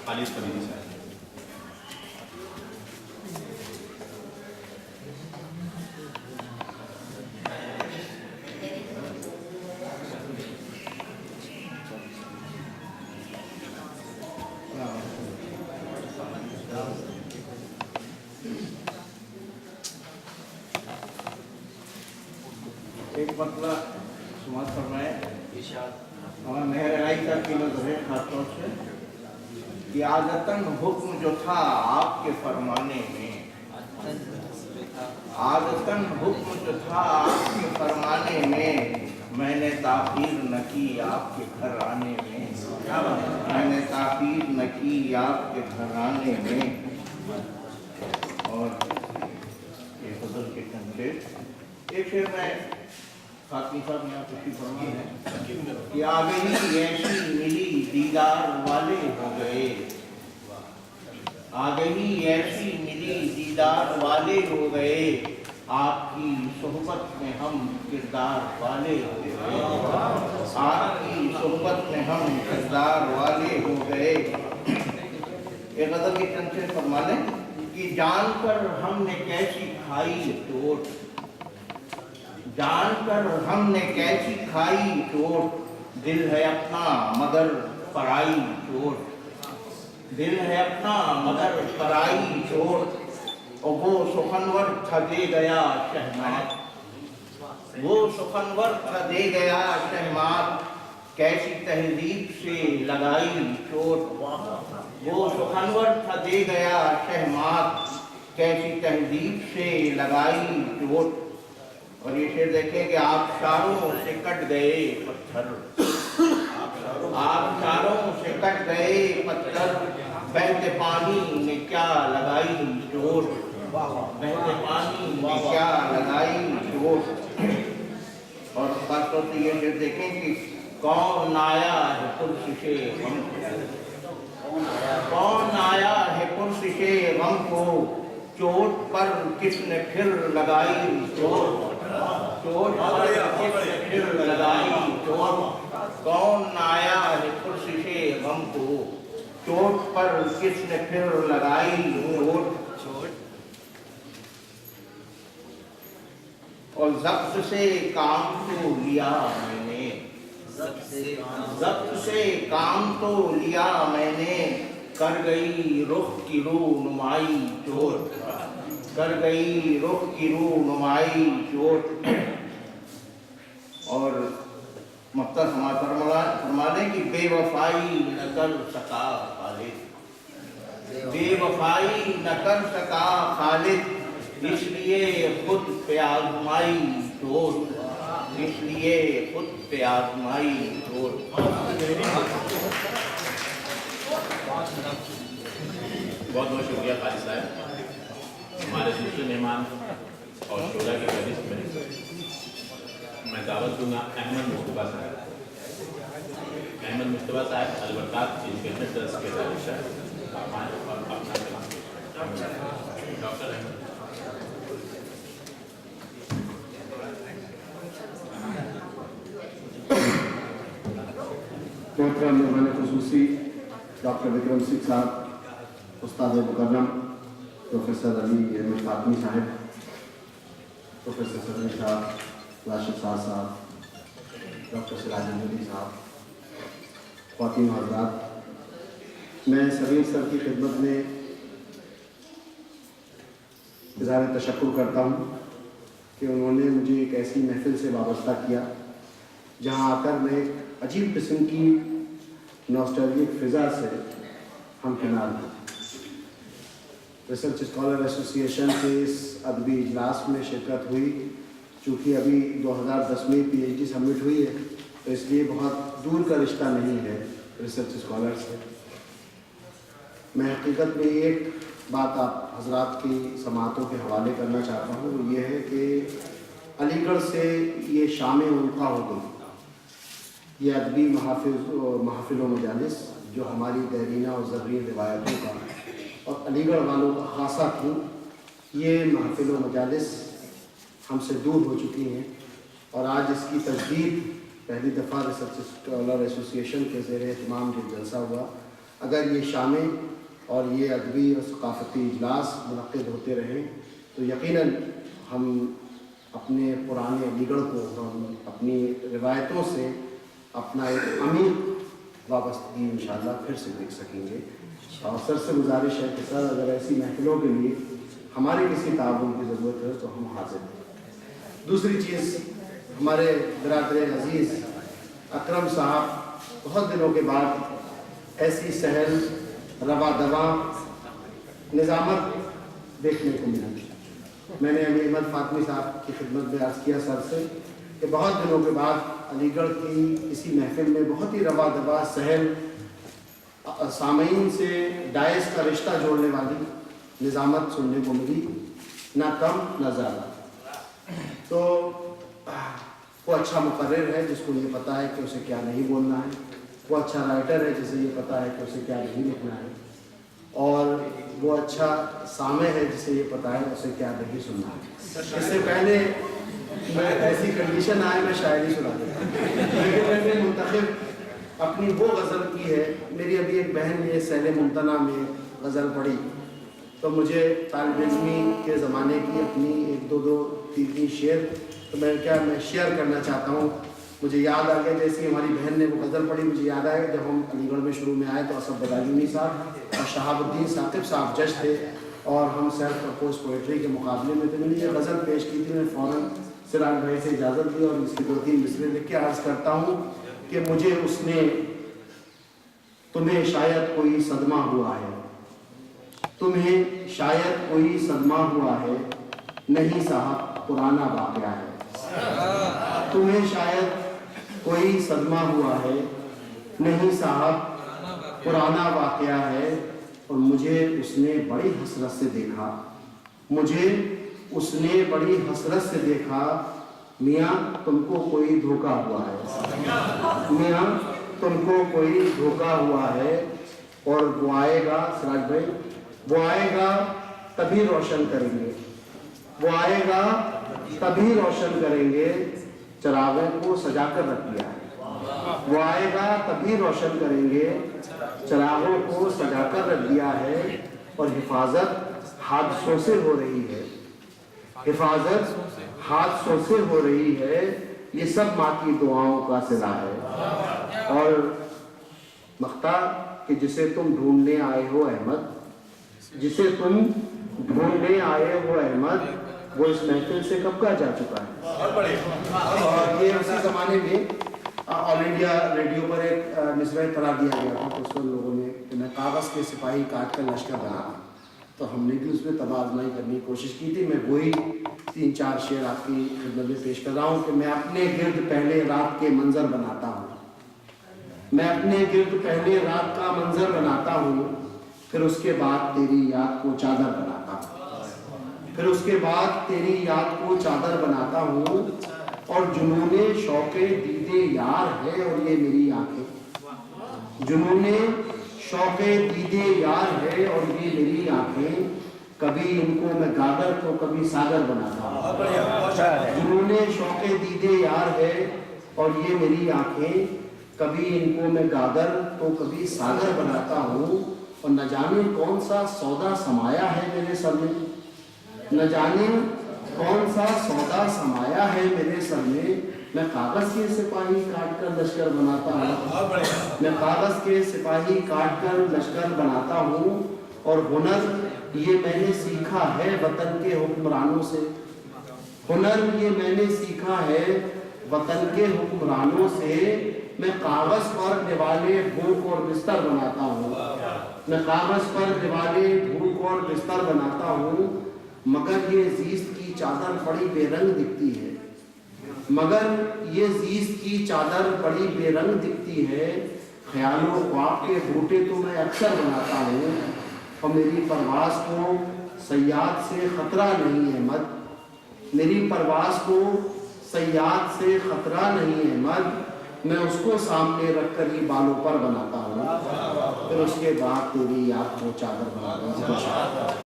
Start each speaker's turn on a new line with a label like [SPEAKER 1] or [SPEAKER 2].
[SPEAKER 1] خالص فریدی صاحب.
[SPEAKER 2] ایک مسئلہ سماعت فرمائے اور مہربانی کر کے نظر خاص طور سے کہ عادتاً حکم جو تھا آپ کے فرمانے میں، عادتاً حکم جو تھا آپ کے فرمانے میں نے تاخیر نہ کی آپ کے گھر آنے میں، میں نے تاخیر نہ کی آپ کے گھر آنے میں. اور یہ فضل کے کنٹے ایک شعر میں خاتمی صاحب یہاں خوشی فرما ہے کہ آگہی ایسی ملی دیدار والے ہو گئے، آگہی ایسی ملی دیدار والے ہو گئے، آپ کی صحبت میں ہم کردار والے ہو گئے، آپ کی صحبت میں ہم کردار والے ہو گئے. ایک غزل کی چند سے فرما لیں کہ جان کر ہم نے کیسی کھائی چوٹ، جان کر ہم نے کیسی کھائی چوٹ، دل ہے اپنا مگر پرائی چوٹ، دل ہے اپنا مگر پرائی چوٹ. اور وہ سخنور تھا دے گیا شہمات، وہ سخنور تھا دے گیا شہمات، کیسی تہذیب سے لگائی چوٹ، وہ سخنور تھا دے گیا شہمات، کیسی تہذیب سے لگائی چوٹ. اور یہ شعر دیکھیں کہ آبشاروں سے کٹ گئے پتھر، آبشاروں سے کٹ گئے پتھر، بہتے پانی میں کیا لگائی چوٹ، بہتے پانی میں کیا لگائی چوٹ. اور خاص طور سے یہ شعر دیکھیں کہ کون آیا ہے پرسش غم کو، کون آیا ہے پرسش غم کو، چوٹ پر کس نے پھر لگائی چوٹ، چوٹ پر کس نے پھر لگائی چوٹ، کون آیا ہے پرسش غم کو، چوٹ پر کس نے پھر لگائی چوٹ. اور ضبط سے کام تو لیا میں نے، ضبط سے کام تو لیا میں نے، کر گئی رخ کی رونمائی چوٹ، کر گئی رخ کی رونمائی چوٹ. اور مقصد ہمارا فرما دیں کہ بے وفائی نہ کر سکا خالد، بے وفائی نہ کر سکا خالد، اس لیے خود پہ آزمائی چوٹ، اس لیے خود پہ آزمائی چوٹ.
[SPEAKER 1] بہت بہت شکریہ خالد صاحب. ہمارے دوسرے مہمان اور شعرا کی فہرست میں دعوت دوں گا احمد مصطفیٰ صاحب. احمد مصطفیٰ صاحب البرکات ایجوکیشنل ٹرسٹ کے ڈائریکٹر اور اپنا کلام ڈاکٹر احمد.
[SPEAKER 3] محترم مہمان خصوصی ڈاکٹر وکرم سنگھ صاحب، استاد مکرم پروفیسر علی احمد فاطمی صاحب، پروفیسر صدر صاحب، راشد صاحب، ڈاکٹر سراج الدین صاحب، خواتین و حضرات، میں سمیر سر کی خدمت میں اظہار تشکر کرتا ہوں کہ انہوں نے مجھے ایک ایسی محفل سے وابستہ کیا جہاں آ کر میں ایک عجیب قسم کی نوسٹالجک فضا سے ہمکنار ہوں. ریسرچ اسکالر ایسوسی ایشن کے اس ادبی اجلاس میں شرکت ہوئی، چونکہ ابھی 2010 میں پی ایچ ڈی سبمٹ ہوئی ہے تو اس لیے بہت دور کا رشتہ نہیں ہے ریسرچ اسکالر سے. میں حقیقت میں ایک بات آپ حضرات کی سماعتوں کے حوالے کرنا چاہتا ہوں، وہ یہ ہے کہ علی گڑھ سے یہ شام القا ہو گئی، یہ ادبی محافل و مجالس جو ہماری دیرینہ اور زرین روایتوں کا اور علی گڑھ والوں کا خاصہ تھی، یہ محافل و مجالس ہم سے دور ہو چکی ہیں. اور آج اس کی تجدید پہلی دفعہ ریسرچ اسکالر ایسوسی ایشن کے زیر اہتمام جو جلسہ ہوا اگر یہ شامیں اور یہ ادبی اور ثقافتی اجلاس منعقد ہوتے رہیں تو یقیناً ہم اپنے پرانے علی گڑھ کو، ہم اپنی روایتوں سے اپنا ایک عمیق وابستگی انشاءاللہ پھر سے دیکھ سکیں گے۔ اور سر سے گزارش ہے کہ سر اگر ایسی محفلوں کے لیے ہمارے کسی تعاون کی ضرورت ہے تو ہم حاضر ہیں۔ دوسری چیز، ہمارے برادر عزیز اکرم صاحب بہت دنوں کے بعد ایسی سہل روا دواں نظامت دیکھنے کو ملی۔ میں نے علی احمد فاطمی صاحب کی خدمت میں عرض کیا سر سے کہ بہت دنوں کے بعد علی گڑھ کی کسی محفل میں بہت ہی روا دوا سہل سامعین سے ڈائس کا رشتہ جوڑنے والی نظامت سننے کو ملی، نہ کم نہ زیادہ۔ تو وہ اچھا مقرر ہے جس کو یہ پتہ ہے کہ اسے کیا نہیں بولنا ہے، وہ اچھا رائٹر ہے جسے یہ پتہ ہے کہ اسے کیا نہیں لکھنا ہے، اور وہ اچھا سامع ہے جسے یہ پتہ ہے اسے کیا نہیں سننا ہے۔ اس سے پہلے میں ایسی کنڈیشن آئے میں شاعری سنا دیتا، لیکن میں نے منتخب اپنی وہ غزل کی ہے۔ میری ابھی ایک بہن نے سیل ممتنع میں غزل پڑھی تو مجھے طالب علمی کے زمانے کی اپنی ایک دو تین شعر تو میں شیئر کرنا چاہتا ہوں۔ مجھے یاد آ گیا جیسے ہماری بہن نے وہ غزل پڑھی، مجھے یاد آیا جب ہم علی گڑھ میں شروع میں آئے تو اسد بداجونی صاحب اور شہاب الدین ثاقب صاحب جج تھے اور ہم سیلف پرپوز پوئٹری کے مقابلے میں تھے۔ میں نے یہ غزل پیش کی تھی، میں فوراً سراج بھائی سے اجازت لی اور اس کی 2-3 مصرے لکھ کے عرض کرتا ہوں کہ مجھے اس نے تمہیں شاید کوئی صدمہ ہوا ہے، تمہیں شاید کوئی صدمہ ہوا ہے، نہیں صاحب پرانا واقعہ ہے، تمہیں شاید کوئی صدمہ ہوا ہے، نہیں صاحب پرانا واقعہ ہے، اور مجھے اس نے بڑی حسرت سے دیکھا، مجھے اس نے بڑی حسرت سے دیکھا، میاں تم کو کوئی دھوکہ ہوا ہے، میاں تم کو کوئی دھوکہ ہوا ہے، اور وہ آئے گا سراج بھائی، وہ آئے گا تبھی روشن کریں گے، وہ آئے گا تبھی روشن کریں گے، چراغوں کو سجا کر رکھ دیا ہے، وہ آئے گا تبھی روشن کریں گے، چراغوں کو سجا کر رکھ دیا ہے، اور حفاظت حادثوں سے ہو رہی ہے، حفاظت حادثوں سے ہو رہی ہے، یہ سب ماں کی دعاؤں کا صلہ ہے۔ اور مقطع کہ جسے تم ڈھونڈنے آئے ہو احمد، جسے تم ڈھونڈنے آئے ہو احمد، وہ اس محفل سے کب کا جا چکا ہے۔ اور یہ اسی زمانے میں آل انڈیا ریڈیو پر ایک مصرعہ قرار دیا گیا تھا، تو اس وقت لوگوں نے کہ میں کاغذ کے سپاہی کاٹ کر لشکر بنا، تو ہم نے بھی اس میں تباہ آزمائی کرنے کی کوشش کی تھی۔ میں وہی 3-4 شعر آپ کی خدمت میں پیش کر رہا ہوں کہ میں اپنے گرد پہلے رات کے منظر بناتا ہوں، میں اپنے گرد پہلے رات کا منظر بناتا ہوں، پھر اس کے بعد تیری یاد کو چادر بناتا ہوں، پھر اس کے بعد تیری یاد کو چادر بناتا ہوں، اور جنون شوق دیدے یار ہے اور یہ میری آنکھیں، جنون شوق دیدے یار ہے اور یہ میری آنکھیں، کبھی ان کو میں گاگر تو کبھی ساگر بناتا ہوں، جنون شوق دیدے یار ہے اور یہ میری آنکھیں، کبھی ان کو میں گاگر تو کبھی ساگر بناتا ہوں، اور نہ جانے کون سا سودا سمایا ہے میرے سر میں، نہ جانے کون سا سودا سمایا ہے میرے سر میں کاغذ کے سپاہی کاٹ کر لشکر بناتا ہوں، میں کاغذ کے سپاہی کاٹ کر لشکر بناتا ہوں، اور ہنر یہ میں نے سیکھا ہے وطن کے حکمرانوں سے، ہنر یہ میں نے سیکھا ہے وطن کے حکمرانوں سے، میں کاغذ پر دیوالے بھوک اور بستر بناتا ہوں، میں کاغذ پر دیوالے بھوک اور بستر بناتا ہوں، مگر یہ زیست کی چادر بڑی بے رنگ دکھتی ہے، مگر یہ زیست کی چادر بڑی بے رنگ دکھتی ہے، خیال و خواب کے بوٹے تو میں اکثر بناتا ہوں، اور میری پرواز کو صیاد سے خطرہ نہیں احمد، میری پرواز کو صیاد سے خطرہ نہیں احمد، میں اس کو سامنے رکھ کر ہی بالوں پر بناتا ہوں، پھر اس کے بعد تیری یاد کو چادر بناتا ہوں۔